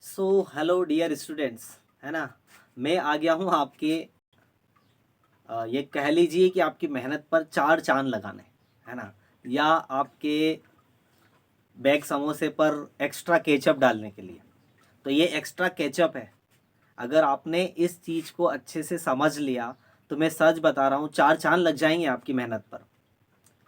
So hello dear students, है ना। मैं आ गया हूँ आपके ये कह लीजिए कि आपकी मेहनत पर चार चांद लगाने, है ना, या आपके बैग समोसे पर एक्स्ट्रा केचप डालने के लिए। तो ये एक्स्ट्रा केचप है। अगर आपने इस चीज़ को अच्छे से समझ लिया तो मैं सच बता रहा हूँ, चार चांद लग जाएंगे आपकी मेहनत पर।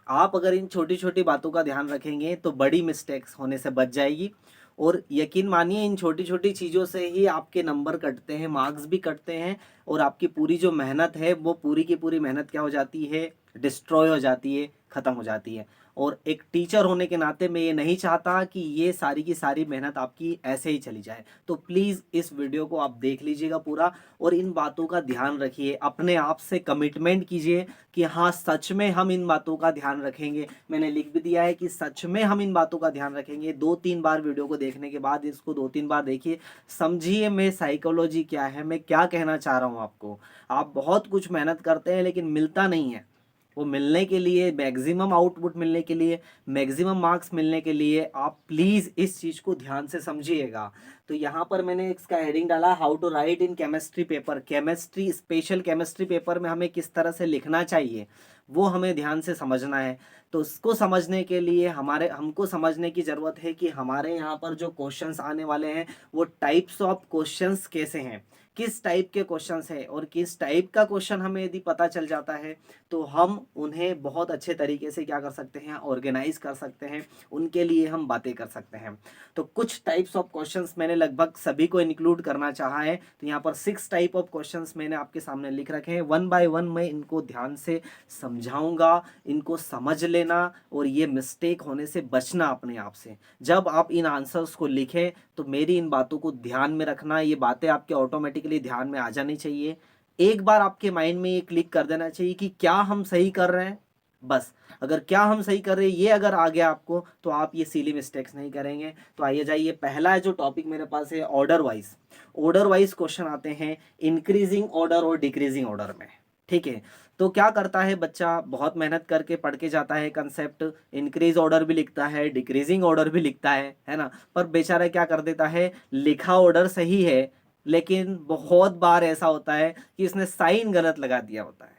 आप अगर इन छोटी छोटी बातों का ध्यान रखेंगे तो बड़ी मिस्टेक्स होने से बच जाएगी। और यकीन मानिए, इन छोटी छोटी चीज़ों से ही आपके नंबर कटते हैं, मार्क्स भी कटते हैं, और आपकी पूरी जो मेहनत है वो पूरी की पूरी मेहनत क्या हो जाती है, डिस्ट्रॉय हो जाती है, ख़त्म हो जाती है। और एक टीचर होने के नाते मैं ये नहीं चाहता कि ये सारी की सारी मेहनत आपकी ऐसे ही चली जाए। तो प्लीज़ इस वीडियो को आप देख लीजिएगा पूरा, और इन बातों का ध्यान रखिए, अपने आप से कमिटमेंट कीजिए कि हाँ, सच में हम इन बातों का ध्यान रखेंगे। मैंने लिख भी दिया है कि सच में हम इन बातों का ध्यान रखेंगे। 2-3 बार वीडियो को देखने के बाद इसको 2-3 बार देखिए, समझिए मैं साइकोलॉजी क्या है, मैं क्या कहना चाह रहा हूँ आपको। आप बहुत कुछ मेहनत करते हैं लेकिन मिलता नहीं है। वो मिलने के लिए, मैक्सिमम आउटपुट मिलने के लिए, मैक्सिमम मार्क्स मिलने के लिए आप प्लीज़ इस चीज़ को ध्यान से समझिएगा। तो यहाँ पर मैंने इसका हेडिंग डाला, how to write in chemistry paper. Chemistry, special chemistry paper में हमें किस तरह से लिखना चाहिए वो हमें ध्यान से समझना है। तो उसको समझने के लिए हमको समझने की ज़रूरत है कि हमारे यहाँ पर जो क्वेश्चंस आने वाले हैं वो टाइप्स ऑफ क्वेश्चंस कैसे हैं, किस टाइप के क्वेश्चंस हैं, और किस टाइप का क्वेश्चन हमें यदि पता चल जाता है तो हम उन्हें बहुत अच्छे तरीके से क्या कर सकते हैं, ऑर्गेनाइज कर सकते हैं, उनके लिए हम बातें कर सकते हैं। तो कुछ टाइप्स ऑफ क्वेश्चंस मैंने लगभग सभी को इंक्लूड करना चाहा है। तो यहाँ पर 6 टाइप ऑफ क्वेश्चंस मैंने आपके सामने लिख रखे हैं। वन बाय वन मैं इनको ध्यान से समझाऊंगा, इनको समझ लेना और ये मिस्टेक होने से बचना अपने आप से। जब आप इन आंसर्स को लिखें तो मेरी इन बातों को ध्यान में रखना, ये बातें आपके ऑटोमेटिकली ध्यान में आ जानी चाहिए। एक बार आपके माइंड में ये क्लिक कर देना चाहिए कि क्या हम सही कर रहे हैं। बस, अगर क्या हम सही कर रहे हैं ये अगर आ गया आपको तो आप ये सीली मिस्टेक्स नहीं करेंगे। तो आइए जाइए, पहला जो टॉपिक मेरे पास है, order wise. Order wise question आते हैं इंक्रीजिंग ऑर्डर और डिक्रीजिंग ऑर्डर में। ठीक है। तो क्या करता है बच्चा, बहुत मेहनत करके पढ़ के जाता है कंसेप्ट, इंक्रीज ऑर्डर भी लिखता है, डिक्रीजिंग ऑर्डर भी लिखता है ना। पर बेचारा क्या कर देता है, लिखा ऑर्डर सही है लेकिन बहुत बार ऐसा होता है कि इसने साइन गलत लगा दिया होता है।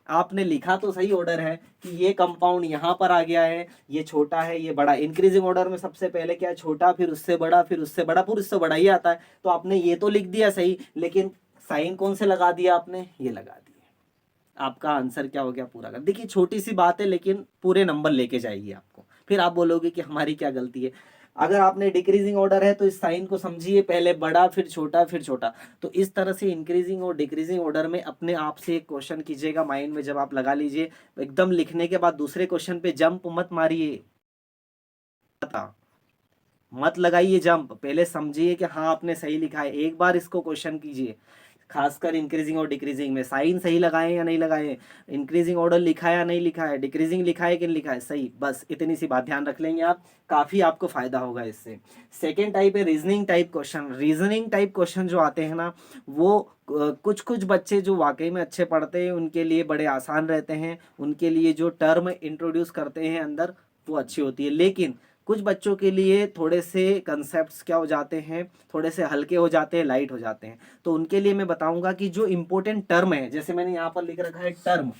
आपने लिखा तो सही ऑर्डर है कि ये कंपाउंड यहाँ पर आ गया है, ये छोटा है, ये बड़ा। इंक्रीजिंग ऑर्डर में सबसे पहले क्या है, छोटा, फिर उससे बड़ा, फिर उससे बड़ा, फिर उससे बड़ा ही आता है। तो आपने ये तो लिख दिया सही, लेकिन साइन कौन से लगा दिया आपने, ये लगा दिया। आपका आंसर क्या हो गया, पूरा कर। देखिए छोटी सी बात है लेकिन पूरे नंबर लेके जाएगी आपको। फिर आप बोलोगे कि हमारी क्या गलती है। अगर आपने डिक्रीजिंग ऑर्डर है तो इस साइन को समझिए, पहले बड़ा फिर छोटा फिर छोटा। तो इस तरह से इंक्रीजिंग और डिक्रीजिंग ऑर्डर में अपने आप से एक क्वेश्चन कीजिएगा माइंड में, जब आप लगा लीजिए एकदम लिखने के बाद दूसरे क्वेश्चन पे जंप मत मारिए, मत लगाइए जंप। पहले समझिए कि हाँ आपने सही लिखा है, एक बार इसको क्वेश्चन कीजिए। खासकर इंक्रीजिंग और डिक्रीजिंग में साइन सही लगाए या नहीं लगाए, इंक्रीजिंग ऑर्डर लिखा है या नहीं लिखा है, डिक्रीजिंग लिखा है कि नहीं लिखा है, सही। बस इतनी सी बात ध्यान रख लेंगे आप, काफ़ी आपको फायदा होगा इससे। सेकेंड टाइप है reasoning type question. Reasoning type question जो आते हैं ना, वो कुछ कुछ बच्चे जो वाकई में अच्छे पढ़ते हैं उनके लिए बड़े आसान रहते हैं, उनके लिए जो टर्म इंट्रोड्यूस करते हैं अंदर वो अच्छी होती है। लेकिन कुछ बच्चों के लिए थोड़े से कंसेप्ट्स क्या हो जाते हैं, थोड़े से हल्के हो जाते हैं, लाइट हो जाते हैं। तो उनके लिए मैं बताऊंगा कि जो इंपॉर्टेंट टर्म है, जैसे मैंने यहाँ पर लिख रखा है टर्म,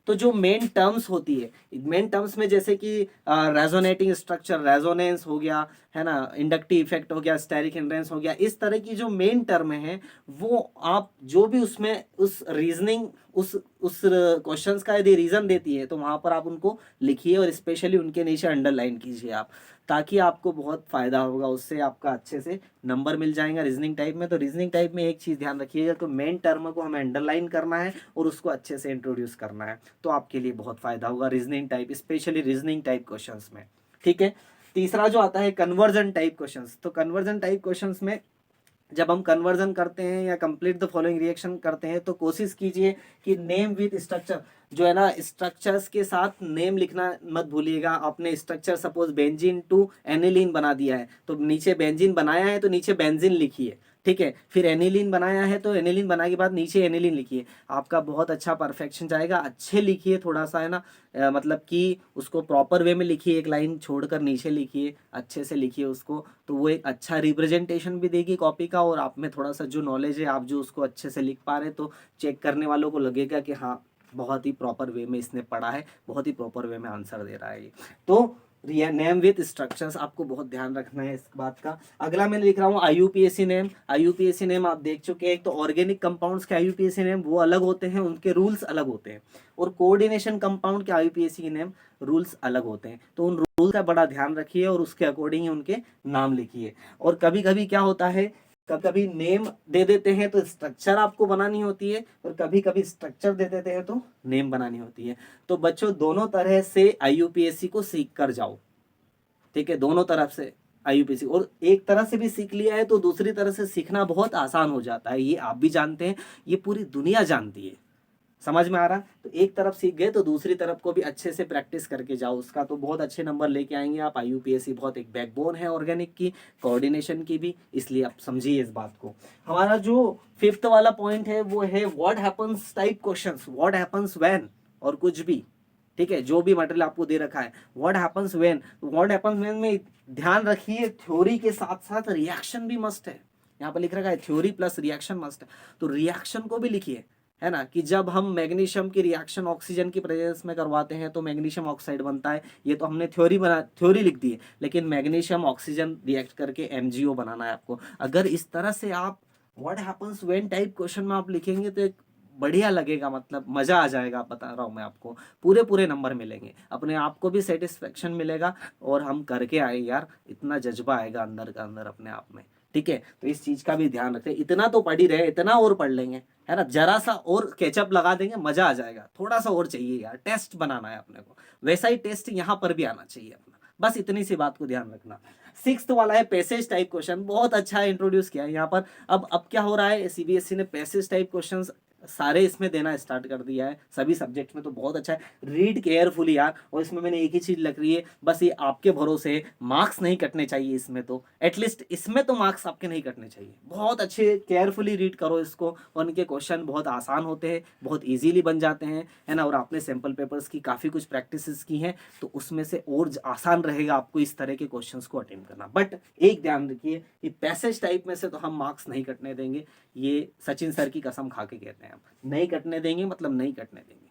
तो जो मेन टर्म्स होती है, मेन टर्म्स में जैसे कि रेजोनेटिंग स्ट्रक्चर, रेजोनेंस हो गया, है ना, इंडक्टिव इफेक्ट हो गया, स्टेरिक हिंड्रेंस हो गया, इस तरह की जो मेन टर्म है वो आप जो भी उसमें उस रीजनिंग उस क्वेश्चंस का यदि रीजन देती है तो वहां पर आप उनको लिखिए और स्पेशली उनके नीचे अंडरलाइन कीजिए आप, ताकि आपको बहुत फायदा होगा, उससे आपका अच्छे से नंबर मिल जाएगा रीजनिंग टाइप में। तो रीजनिंग टाइप में एक चीज़ ध्यान रखिएगा कि मेन टर्म को हमें अंडरलाइन करना है और उसको अच्छे से इंट्रोड्यूस करना है, तो आपके लिए बहुत फायदा होगा reasoning type, specially reasoning type questions में। ठीक है। तीसरा जो आता है कन्वर्जन टाइप क्वेश्चंस। तो कन्वर्जन टाइप क्वेश्चंस में जब हम कन्वर्जन करते हैं या कंप्लीट द फॉलोइंग रिएक्शन करते हैं तो कोशिश कीजिए कि नेम विद स्ट्रक्चर, जो है ना स्ट्रक्चर्स के साथ नेम लिखना मत भूलिएगा। आपने structure suppose benzene to aniline बना दिया है तो नीचे बेंजीन बनाया है तो नीचे बेंजीन लिखिए, ठीक है। फिर एनिलीन बनाया है तो एनिलीन बनाने के बाद नीचे एनिलीन लिखिए, आपका बहुत अच्छा परफेक्शन जाएगा। अच्छे लिखिए थोड़ा सा, है ना, मतलब कि उसको प्रॉपर वे में लिखिए, एक लाइन छोड़कर नीचे लिखिए, अच्छे से लिखिए उसको, तो वो एक अच्छा रिप्रेजेंटेशन भी देगी कॉपी का। और आप में थोड़ा सा जो नॉलेज है, आप जो उसको अच्छे से लिख पा रहे हैं, तो चेक करने वालों को लगेगा कि हाँ बहुत ही प्रॉपर वे में इसने पढ़ा है, बहुत ही प्रॉपर वे में आंसर दे रहा है ये। तो नेम विथ स्ट्रक्चर्स आपको बहुत ध्यान रखना है इस बात का। अगला मैं लिख रहा हूँ आईयूपीएसी नेम। आईयूपीएसी नेम आप देख चुके हैं, एक तो ऑर्गेनिक कंपाउंड्स के आईयूपीएसी नेम वो अलग होते हैं, उनके रूल्स अलग होते हैं, और कोऑर्डिनेशन कंपाउंड के आईयूपीएसी के नेम रूल्स अलग होते हैं। तो उन रूल का बड़ा ध्यान रखिए और उसके अकॉर्डिंग ही उनके नाम लिखिए। और कभी कभी क्या होता है, कभी नेम दे देते हैं तो स्ट्रक्चर आपको बनानी होती है, और कभी कभी स्ट्रक्चर दे देते हैं तो नेम बनानी होती है। तो बच्चों दोनों तरह से आईयूपीएससी को सीख कर जाओ, ठीक है, दोनों तरफ से आईयूपीएससी। और एक तरह से भी सीख लिया है तो दूसरी तरह से सीखना बहुत आसान हो जाता है, ये आप भी जानते हैं, ये पूरी दुनिया जानती है। समझ में आ रहा? तो एक तरफ सीख गए तो दूसरी तरफ को भी अच्छे से प्रैक्टिस करके जाओ उसका, तो बहुत अच्छे नंबर लेके आएंगे आप। आईयूपीएससी बहुत एक बैकबोन है ऑर्गेनिक की, कोऑर्डिनेशन की भी, इसलिए आप समझिए इस बात को। हमारा जो फिफ्थ वाला पॉइंट है वो है what happens type questions, what happens when, और कुछ भी, ठीक है, जो भी मटेरियल आपको दे रखा है what happens when. What happens when में ध्यान रखिए थ्योरी के साथ साथ रिएक्शन भी मस्ट है। यहाँ पर लिख रखा है थ्योरी प्लस रिएक्शन मस्ट है, तो रिएक्शन को भी लिखिए, है ना, कि जब हम मैग्नीशियम की रिएक्शन ऑक्सीजन की प्रेजेंस में करवाते हैं तो मैग्नीशियम ऑक्साइड बनता है। ये तो हमने थ्योरी लिख दी है, लेकिन मैग्नीशियम ऑक्सीजन रिएक्ट करके एमजीओ बनाना है आपको। अगर इस तरह से आप what happens when type question में आप लिखेंगे तो एक बढ़िया लगेगा, मतलब मजा आ जाएगा, बता रहा हूँ मैं आपको, पूरे पूरे नंबर मिलेंगे, अपने आप को भी सेटिस्फेक्शन मिलेगा, और हम करके आए यार, इतना जज्बा आएगा अंदर का अंदर अपने आप में, ठीक है। तो इस चीज का भी ध्यान रखें, इतना तो पढ़ ही रहे, इतना और पढ़ लेंगे, है ना, जरा सा और केचप लगा देंगे, मजा आ जाएगा, थोड़ा सा और चाहिए यार, टेस्ट बनाना है अपने को, वैसा ही टेस्ट यहाँ पर भी आना चाहिए अपना, बस इतनी सी बात को ध्यान रखना। सिक्स्थ वाला है पैसेज टाइप क्वेश्चन, बहुत अच्छा इंट्रोड्यूस किया है यहाँ पर। अब क्या हो रहा है, सीबीएसई ने पैसेज टाइप क्वेश्चंस सारे इसमें देना स्टार्ट कर दिया है, सभी सब्जेक्ट में, तो बहुत अच्छा है। रीड केयरफुली यार, और इसमें मैंने एक ही चीज लिख रही है, बस ये आपके भरोसे, मार्क्स नहीं कटने चाहिए इसमें, तो एटलीस्ट इसमें तो मार्क्स आपके नहीं कटने चाहिए। बहुत अच्छे केयरफुली रीड करो इसको, और इनके क्वेश्चन बहुत आसान होते हैं, बहुत इजीली बन जाते हैं, है ना। और आपने सैम्पल पेपर्स की काफ़ी कुछ प्रैक्टिसेस की हैं, तो उसमें से और आसान रहेगा आपको इस तरह के क्वेश्चंस को अटेम्प्ट करना। बट एक ध्यान रखिए कि पैसेज टाइप में से तो हम मार्क्स नहीं कटने देंगे, ये सचिन सर की कसम खा के कहते हैं, हम नहीं कटने देंगे, मतलब नहीं कटने देंगे,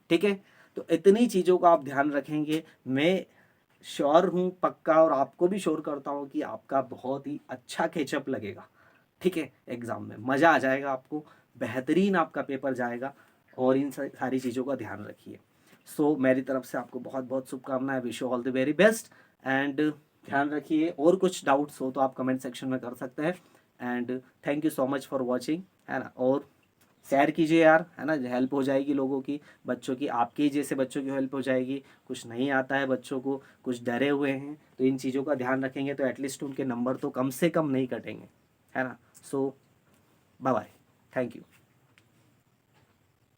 ठीक है। तो इतनी चीज़ों का आप ध्यान रखेंगे, मैं श्योर हूँ पक्का, और आपको भी श्योर करता हूँ कि आपका बहुत ही अच्छा केचअप लगेगा, ठीक है, एग्जाम में मज़ा आ जाएगा आपको, बेहतरीन आपका पेपर जाएगा। और इन सारी चीज़ों का ध्यान रखिए। सो मेरी तरफ से आपको बहुत बहुत शुभकामनाएं, wish you all the very best, and ध्यान रखिए। और कुछ डाउट्स हो तो आप कमेंट सेक्शन में कर सकते हैं, and thank you so much for watching, है ना। और शेयर कीजिए यार, है ना, हेल्प हो जाएगी लोगों की, बच्चों की, आपके ही जैसे बच्चों की हेल्प हो जाएगी। कुछ नहीं आता है बच्चों को, कुछ डरे हुए हैं, तो इन चीज़ों का ध्यान रखेंगे तो एटलीस्ट उनके नंबर तो कम से कम नहीं कटेंगे, है ना। सो बाय बाय, थैंक यू।